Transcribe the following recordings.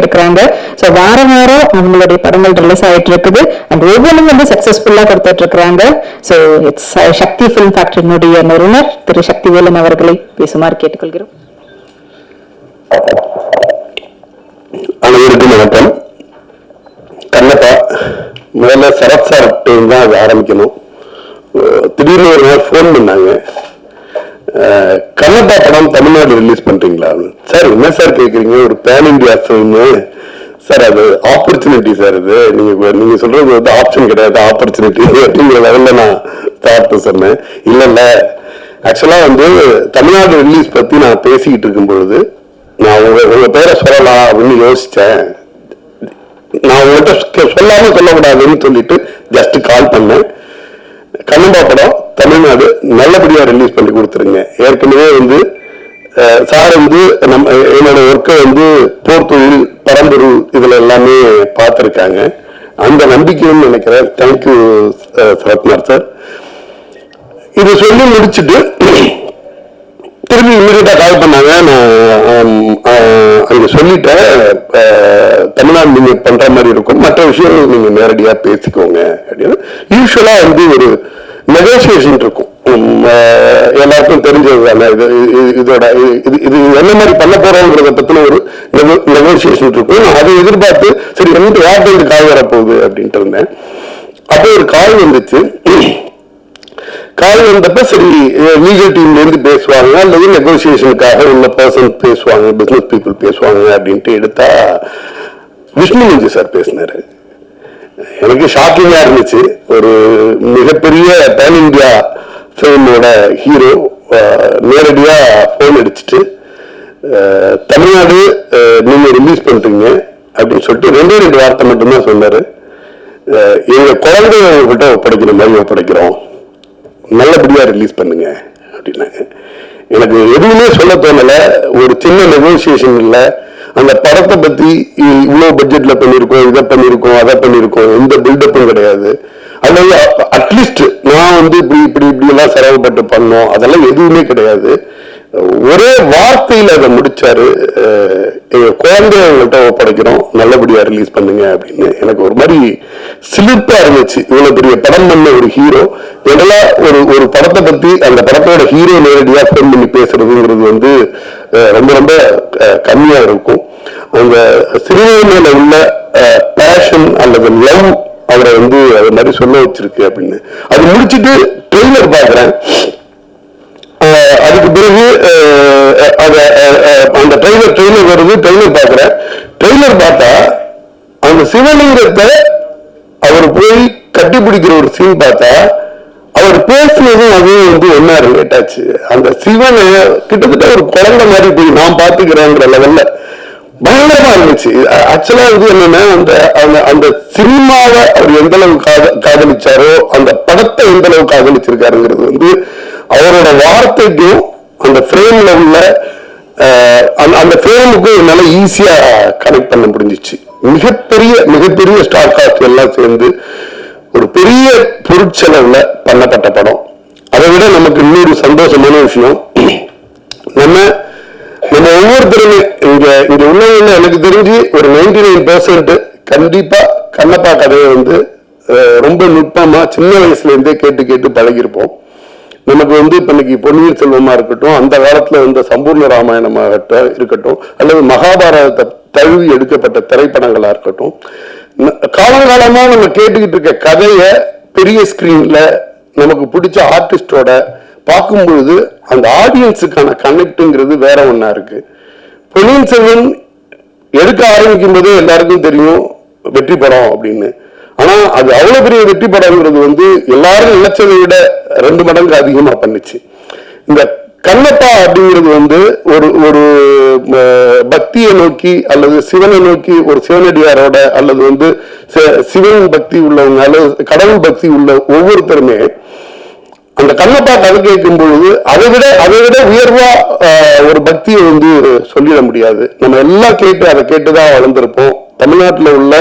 இருக்கிறாங்க. ஸோ வாரம் வாரம் அவங்களுடைய படங்கள் ரிலீஸ் ஆகிட்டு இருக்குது அண்ட் ஒவ்வொன்றும் வந்து சக்சஸ்ஃபுல்லா கொடுத்துட்டு இருக்கிறாங்க. ஸோ இட்ஸ் சக்தி ஃபிலிம் ஃபேக்டரியினுடைய நிறுவனர் திரு சக்திவேலன் அவர்களை பேசுமாறு கேட்டுக்கொள்கிறோம். அனைவருக்கும் வணக்கம். கண்ணப்பா முதல்ல சரத் சார் தான் அது ஆரம்பிக்கணும். திடீர்னு ஒரு நாள் ஃபோன் பண்ணாங்க, கண்ணப்பா படம் தமிழ்நாடு ரிலீஸ் பண்றீங்களா? சார் என்ன சார் கேட்குறீங்க, ஒரு பேன் இண்டியா ஃபிலிமு சார், அது ஆப்பர்ச்சுனிட்டி சார். இது நீங்க சொல்றது வந்து ஆப்ஷன் கிடையாது, ஆப்பர்ச்சுனிட்டி அப்படிங்கிற லெவலில் நான் ஸ்டார்ட் சொன்னேன். இல்லை ஆக்சுவலா வந்து தமிழ்நாடு ரிலீஸ் பத்தி நான் பேசிக்கிட்டு இருக்கும் பொழுது நான் உங்க பேரை சொல்லலாம் அப்படின்னு யோசிச்சேன். நான் உங்கள்கிட்ட சொல்லாம சொல்லக்கூடாதுன்னு சொல்லிட்டு ஜஸ்ட் கால் பண்ணேன். கண்ணப்பா படம் தமிழ்நாடு நல்லபடியா ரிலீஸ் பண்ணி கொடுத்துருங்க. ஏற்கனவே வந்து சார் வந்து என்னோட ஒர்க்கை வந்து போர்த்தொழில் பரம்பொருள் இதுல எல்லாமே பார்த்துருக்காங்க. அந்த நம்பிக்கைன்னு நினைக்கிறேன். Thank you Sarathkumar sir. இது சொல்லி முடிச்சுட்டு திரும்பி இமீடியட்டா கால் பண்ணாங்க. நான் அங்க சொல்லிட்டேன், தமிழ்நாடு நீங்க பண்ற மாதிரி இருக்கும், மற்ற விஷயங்கள் நீங்க நேரடியா பேசிக்கோங்க அப்படின்னு. யூஸ்வலா வந்து ஒரு நெகோசியேஷன் இருக்கும், எல்லாருக்கும் தெரிஞ்சது தானே. இதோட இது என்ன மாதிரி பண்ண போறோங்கிறத பத்தின ஒரு நெகோசியேஷன் இருக்கும். அதை எதிர்பார்த்து சரி வந்து யார்கிட்ட கால் வரப்போகுது அப்படின்ட்டு இருந்தேன். அப்போ ஒரு கால் வந்துச்சு. கால் வந்தப்ப சரி லீகல் டீம்ல இருந்து பேசுவாங்க அல்லது நெகோசியேஷனுக்காக உள்ள பர்சன் பேசுவாங்க, பிசினஸ் பீப்புள் பேசுவாங்க அப்படின்ட்டு எடுத்தா விஷ்ணுமஞ்சி சார் பேசினாரு. எனக்கு ஷாக்கிங்கா இருந்துச்சு. ஒரு மிகப்பெரிய பேன் இந்தியா ஃபிலிமோட ஹீரோ நேரடியா போன் அடிச்சுட்டு தமிழ்நாடு நீங்க ரிலீஸ் பண்றீங்க அப்படின்னு சொல்லிட்டு ரெண்டு வார்த்தை மட்டும்தான் சொன்னாரு. எங்க குழந்தைய கிட்ட ஒப்படைக்கிற மாதிரி ஒப்படைக்கிறோம், நல்லபடியா ரிலீஸ் பண்ணுங்க அப்படின்னாங்க. எனக்கு எதுவுமே சொல்ல தோணல. ஒரு சின்ன நெகோசியேஷன் இல்லை. அந்த படத்தை பத்தி இவ்வளவு பட்ஜெட்ல பண்ணிருக்கோம், இதை பண்ணிருக்கோம், அதை பண்ணிருக்கோம், எந்த பில்டப்பும் கிடையாது. அல்லது அட்லீஸ்ட் நான் வந்து இப்படி எல்லாம் செலவுப்பட்டு பண்ணோம், அதெல்லாம் எதுவுமே கிடையாது. ஒரே வார்த்தையில அதை முடிச்சாரு, எங்க குழந்தைகிட்ட ஒப்படைக்கிறோம், நல்லபடியா ரிலீஸ் பண்ணுங்க அப்படின்னு. எனக்கு ஒரு மாதிரி சிலிர்ப்பா இருந்துச்சு. இவ்வளவு பெரிய படம் பண்ண ஒரு ஹீரோ இதெல்லாம் ஒரு படத்தை பத்தி அந்த படத்தோட ஹீரோ நேரடியா ஃபோன் பண்ணி பேசுறதுங்கிறது வந்து ரொம்ப ரொம்ப கம்மியா இருக்கும். அந்த சினிமா மேல உள்ள பேஷன் அல்லது லவ் அவரை வந்து அது மாதிரி சொல்ல வச்சிருக்கு அப்படின்னு. அது முடிச்சுட்டு ட்ரெய்லர் பாக்குறேன். அதுக்கு பிறகு அந்த ட்ரெய்லர் வருது. ட்ரெய்லர் பாக்குறேன். ட்ரெய்லர் பார்த்தா அந்த சிவலிங்கத்தை அவர் போய் கட்டி பிடிக்கிற ஒரு சீன் பார்த்தா அவர் பேசுனதும் அதுவும் வந்து என்ன ரிலேட் ஆச்சு. அந்த சிவனை கிட்டத்தட்ட ஒரு குழந்தை மாதிரி போய் நான் பாத்துக்கிறேங்கிற லெவல்ல பயங்கரமா இருந்துச்சு. ஆக்சுவலா இது என்னன்னா அந்த சினிமாவை அவர் எந்த அளவு காதலிச்சாரோ அந்த படத்தை எந்த அளவு காதலிச்சிருக்காருங்கிறது வந்து அவரோட வார்த்தைக்கும் அந்த ஃப்ரேம்ல உள்ள அந்த ஃப்ரேமுக்கும் என்னால ஈஸியா கனெக்ட் பண்ண முடிஞ்சிச்சு. மிகப்பெரிய ஸ்டார் காஸ்ட் எல்லாம் சேர்ந்து ஒரு பெரிய பொருட்செலவுல பண்ணப்பட்ட படம். அதை விட நமக்கு இன்னொரு சந்தோஷமான விஷயம், நம்ம ஒவ்வொருத்தருமே இங்க உள்ளவங்க எனக்கு தெரிஞ்சு ஒரு 99% கண்டிப்பா கண்ணப்பா கதையை வந்து ரொம்ப நுட்பமா சின்ன வயசுல இருந்தே கேட்டு பழகிருப்போம். நமக்கு வந்து இப்ப இன்னைக்கு பொன்னியின் செல்வமா இருக்கட்டும், அந்த காலத்துல வந்த சம்பூர்ண ராமாயணமாக இருக்கட்டும், அல்லது மகாபாரதத்தை தழுவி எடுக்கப்பட்ட திரைப்படங்களா இருக்கட்டும், காலங்காலமா நம்ம கேட்டுக்கிட்டு இருக்க கதைய பெரிய ஸ்கிரீன்ல நமக்கு பிடிச்ச ஆர்டிஸ்டோட பார்க்கும்பொழுது அந்த ஆடியன்ஸுக்கான கனெக்ட்ங்கிறது வேற ஒன்னா இருக்கு. பொன்னியின் செல்வன் எடுக்க ஆரம்பிக்கும் போதே எல்லாருக்கும் தெரியும் வெற்றி படம் அப்படின்னு. ஆனா அது அவ்வளவு பெரிய வெற்றி படம்ங்கிறது வந்து எல்லாரும் நினைச்சதை விட 2 மடங்கு அதிகமா பண்ணுச்சு. இந்த கண்ணப்பா அப்படிங்கிறது வந்து ஒரு பக்தியை நோக்கி அல்லது சிவனை நோக்கி ஒரு சிவனடியாரோட அல்லது வந்து சிவன் பக்தி உள்ளவங்க அல்லது கடவுள் பக்தி உள்ள ஒவ்வொருத்தருமே அந்த கண்ணப்பா கதை கேட்கும் பொழுது அதை விட உயர்வா ஒரு பக்தியை வந்து சொல்லிட முடியாது. நம்ம எல்லாம் அதை கேட்டுதான் வளர்ந்திருப்போம். தமிழ்நாட்டில் உள்ள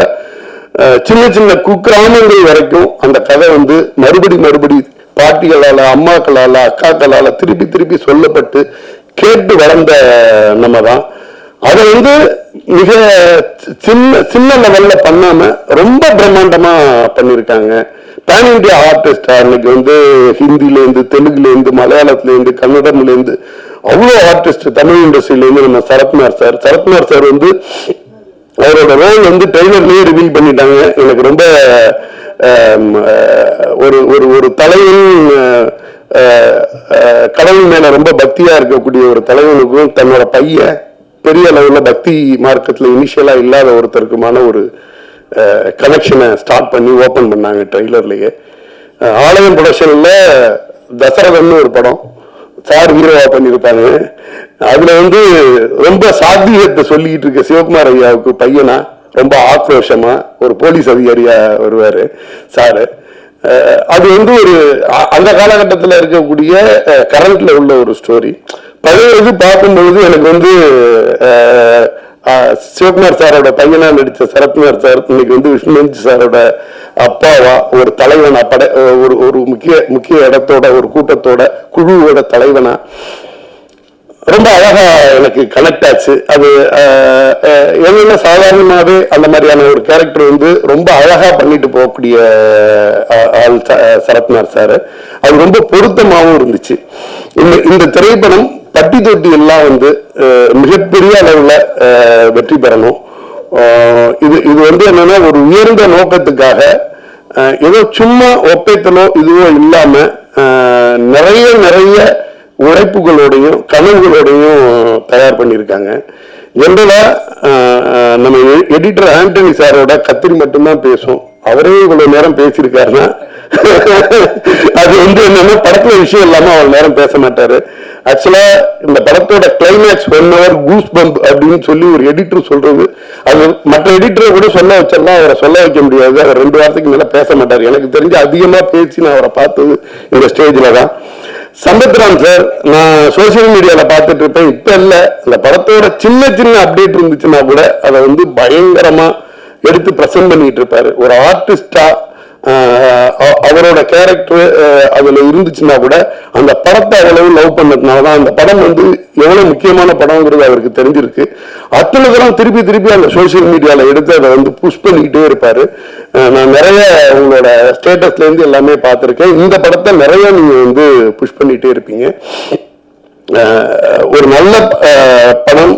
சின்ன குக்கிராமங்கள் வரைக்கும் அந்த கதை வந்து மறுபடி பாட்டிகளால அம்மாக்களால அக்காக்களால திருப்பி சொல்லப்பட்டு கேட்டு வளர்ந்த நம்ம தான். அதை வந்து மிக சின்ன லெவல்ல பண்ணாம ரொம்ப பிரம்மாண்டமா பண்ணிருக்காங்க. பேன் இந்தியா ஆர்டிஸ்டா இன்னைக்கு வந்து ஹிந்தில இருந்து, தெலுங்குல இருந்து, மலையாளத்துல இருந்து, கன்னடம்ல இருந்து அவ்வளவு ஆர்டிஸ்ட் தமிழ் இண்டஸ்ட்ரியில இருந்து நம்ம சரத்குமார் சார் வந்து அவரோட ரோல் வந்து ட்ரெய்லர்லயே ரிவீல் பண்ணிட்டாங்க. எனக்கு ரொம்ப ஒரு ஒரு ஒரு தலைவன், கடவுள் மேல ரொம்ப பக்தியா இருக்கக்கூடிய ஒரு தலைவனுக்கும் தன்னோட பையன் பெரிய அளவுல பக்தி மார்க்கத்துல இனிஷியலா இல்லாத ஒருத்தருக்குமான ஒரு கனெக்ஷனை ஸ்டார்ட் பண்ணி ஓபன் பண்ணாங்க ட்ரெய்லர்லயே. ஆலயம் ப்ரொடக்ஷன்ல தசரதன்னு ஒரு படம் சார் ஹீரோவா பண்ணியிருப்பாங்க. அதுல வந்து ரொம்ப சாத்தியத்தை சொல்லிக்கிட்டு இருக்க சிவகுமார் ஐயாவுக்கு பையனா ரொம்ப ஆக்ரோஷமா ஒரு போலீஸ் அதிகாரியா வருவாரு சாரு. அது வந்து ஒரு அந்த காலகட்டத்தில் இருக்கக்கூடிய கரண்ட்ல உள்ள ஒரு ஸ்டோரி. பழைய இது பார்க்கும்பொழுது எனக்கு வந்து சிவகுமார் சாரோட பையனா நடித்த சரத்குமார் சார் இன்னைக்கு வந்து விஷ்ணுமஞ்சி சாரோட அப்பாவா ஒரு தலைவனா ஒரு ஒரு முக்கிய இடத்தோட ஒரு கூட்டத்தோட குழுவோட தலைவனா ரொம்ப அழகா எனக்கு கனெக்ட் ஆச்சு. அது என்னென்ன சாதாரணமாவே அந்த மாதிரியான ஒரு கேரக்டர் வந்து ரொம்ப அழகா பண்ணிட்டு போகக்கூடிய ஆள் சரத்குமார் சார். அது ரொம்ப பொருத்தமாகவும் இருந்துச்சு. இந்த திரைப்படம் பட்டி தொட்டி எல்லாம் வந்து மிகப்பெரிய அளவுல வெற்றி பெறணும். இது வந்து என்னன்னா ஒரு உயர்ந்த நோக்கத்துக்காக ஏதோ சும்மா ஒப்பைத்தலோ இதுவோ இல்லாம நிறைய உழைப்புகளோடையும் கனவுகளோடையும் தயார் பண்ணியிருக்காங்க. ஜெனரலா நம்ம எடிட்டர் ஆண்டனி சாரோட கத்திரி மட்டும்தான் பேசும். அவரே இவ்வளவு நேரம் பேசியிருக்காருன்னா அது வந்து என்னன்னா படத்துல விஷயம் இல்லாம அவ்வளவு நேரம் பேச மாட்டாரு. ஆக்சுவலா இந்த படத்தோட கிளைமேக்ஸ் 1 hour கூஸ் பம்ப் அப்படின்னு சொல்லி ஒரு எடிட்டர் சொல்றது, அது மற்ற எடிட்டரை கூட சொல்ல வச்சிடலாம், அவரை சொல்ல வைக்க முடியாது. அவர் 2 வாரத்துக்கு மேல பேச மாட்டார். எனக்கு தெரிஞ்சு அதிகமா பேசி நான் அவரை பார்த்தது இந்த ஸ்டேஜ்ல தான். சம்பத்ராம் சார் நான் சோசியல் மீடியால பார்த்துட்டு இருப்பேன். இப்ப இல்ல, இந்த படத்தோட சின்ன அப்டேட் இருந்துச்சுன்னா கூட அதை வந்து பயங்கரமா எடுத்து பிரசன்ட் பண்ணிட்டு இருப்பாரு. ஒரு ஆர்டிஸ்டா அவரோட கேரக்டர் அதுல இருந்துச்சுன்னா கூட அந்த படத்தை அவ்வளவு லவ் பண்ணதுனாலதான் அந்த படம் வந்து எவ்வளவு முக்கியமான படம்ங்கிறது அவருக்கு தெரிஞ்சிருக்கு. அத்தனை தரம் திருப்பி அந்த சோசியல் மீடியால எடுத்து அதை வந்து புஷ் பண்ணிக்கிட்டே இருப்பாரு. நான் நிறைய உங்களோட ஸ்டேட்டஸ்ல இருந்து எல்லாமே பார்த்திருக்கேன். இந்த படத்தை நிறைய நீங்க வந்து புஷ் பண்ணிட்டே இருப்பீங்க. ஒரு நல்ல படம்,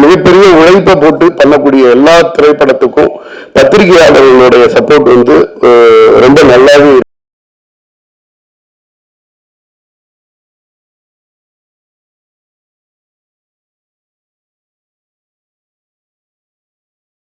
மிகப்பெரிய உழைப்பை போட்டு பண்ணக்கூடிய எல்லா திரைப்படத்துக்கும் பத்திரிகையாளர்களுடைய சப்போர்ட் வந்து ரொம்ப நல்லாவே